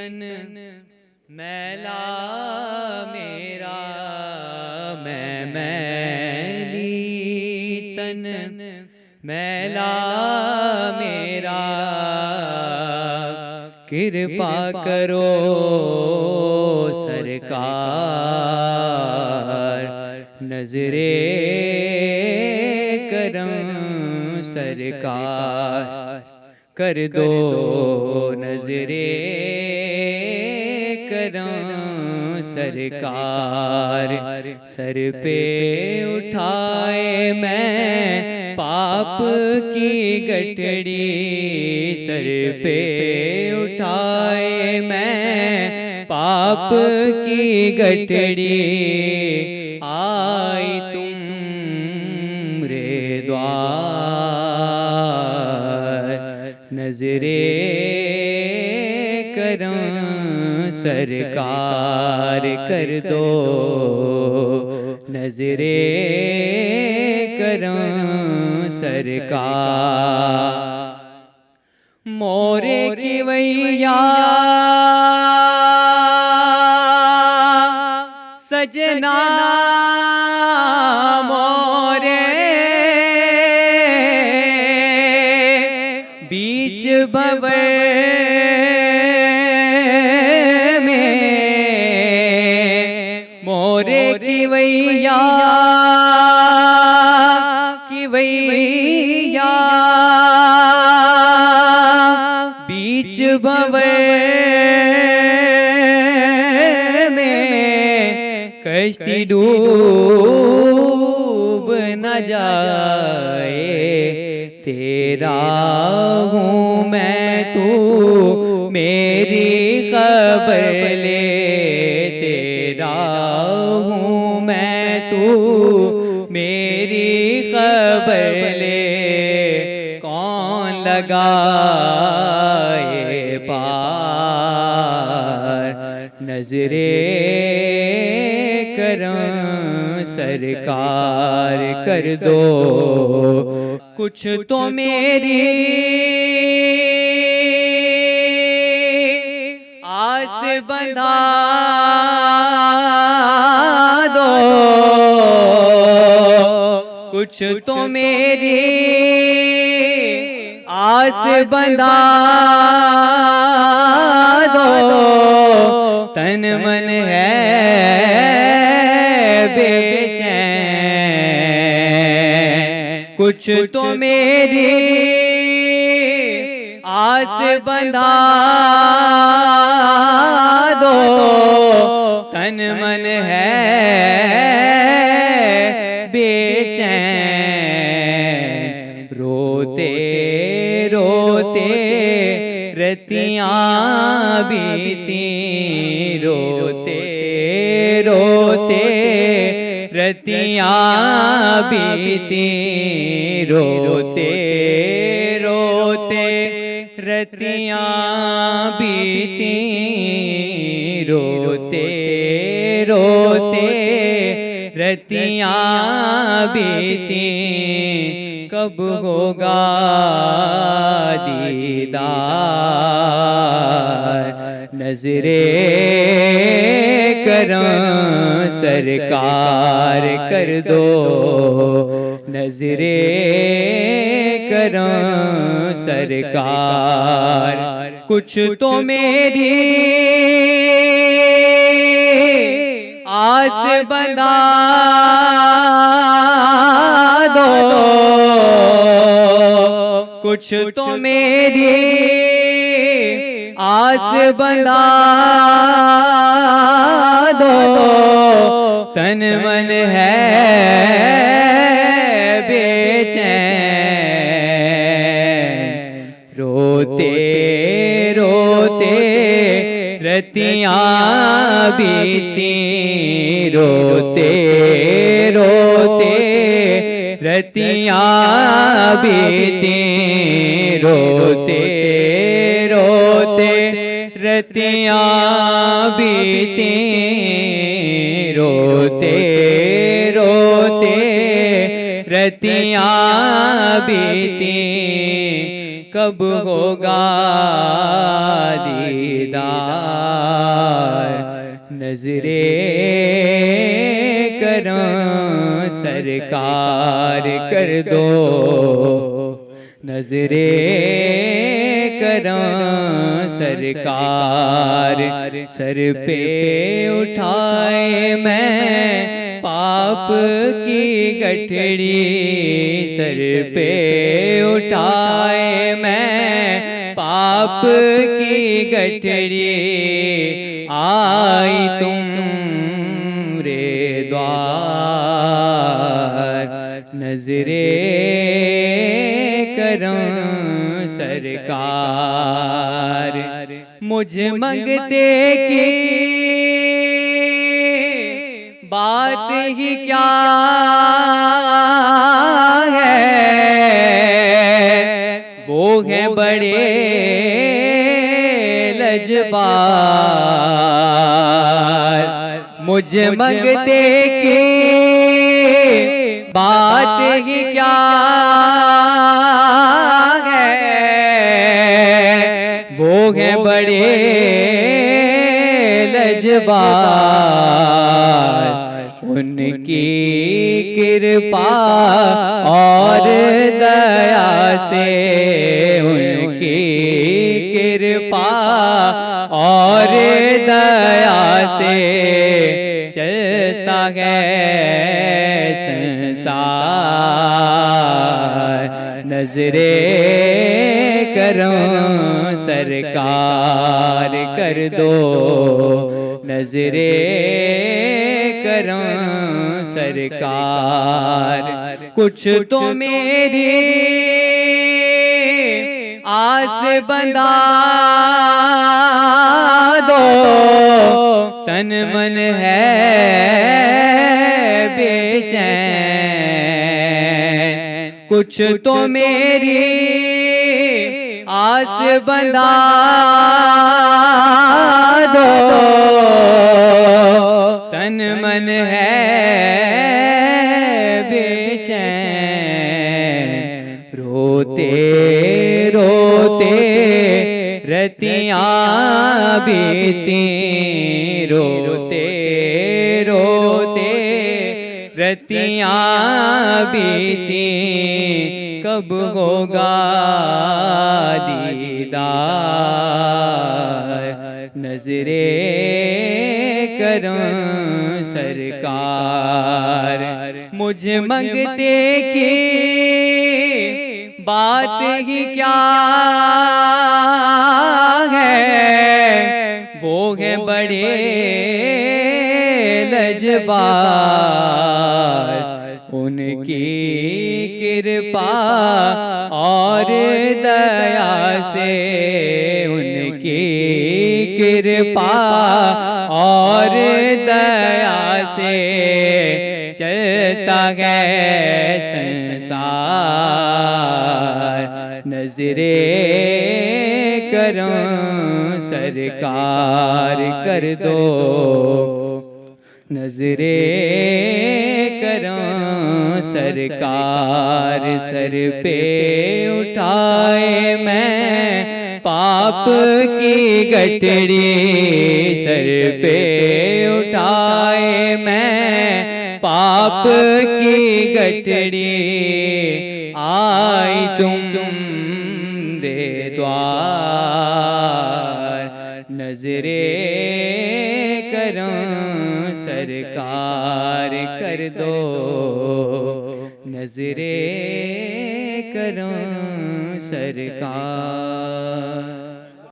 तन मैला मेरा, मैं मैली तन मैला मेरा, कृपा करो सरकार, नजरे करम सरकार, कर दो नजरे करम सरकार। सर पे उठाए मैं पाप की गठड़ी, सर पे उठाए मैं पाप की गठड़ी, आई तुम रे द्वार, नजरे करम सरकार, कर दो नजरे करम सरकार। मोरे की वैया सजना मोरे, बीच भंवर में मोरे की वैया बीच भंवर में कश्ती डूब न जाए, तेरा हूँ मैं तू मेरी खबर ले, तेरा हूँ मैं तू मेरी खबर ले, कौन लगाए पार, नजरे करम सरकार, कर दो कुछ तो मेरी आस बंधा दो, कुछ तो मेरी आस बंधा दो, तन मन है बेचैन, कुछ तो मेरी आस बंधा दो, तन मन है बेचैन, रोते रोते रतियां बीती, रोते रोते रतियां बीती, रोते रोते रतियां बीती, रोते रोते रतियां बीती, कब होगा दीदार, नजरे करम सरकार, कर दो नजरे करम सरकार। कुछ तो मेरी आस बंधा दो, कुछ तो मेरी आस बंधा दो, तन मन है बेचैन, रोते रोते रतियां बीती, रोते रोते रतियां बीती, रोते रोते रतियां बीती, रोते रोते रतियां बीती, कब होगा दीदार, नजरे करम सरकार कर दो, नजरे करम सरकार। सर पे उठाए मैं पाप की गठड़ी, सर पे उठाए मैं पाप की गठड़ी, आई तुम रे द्वार, नजरे करम सरकार। मुझ मंगते की बात ही क्या है, वो है बड़े लजबार। मुझ मंगते की बात ही क्या है, वो है बड़े लजबार। उनकी कृपा और दया से, उनकी कृपा और दया से चलता है संसार, नजरे करम सरकार कर दो, नजरे करम सरकार। कुछ तो मेरी आस बंधा दो, तन मन है बेचैन। कुछ तो मेरी आस बंधा दो, तन मन है बेचैन। रोते रोते रतियां बीती, रोते रोते रतियां बीती, कब होगा दीदार, नजरे करम सरकार। मुझ मंगते की बात ही क्या है, वो है बड़े लजबार। उनकी कृपा और दया से, उनकी कृपा और दया से चलता है संसार, नजरे करम सरकार कर दो, नजरे करम सरकार। सर पे उठाए मैं पाप की गठड़ी, सर पे उठाए मैं पाप की गठड़ी, आई तुम रे द्वार, नजरे करम सरकार कर दो, नजरे करम सरकार।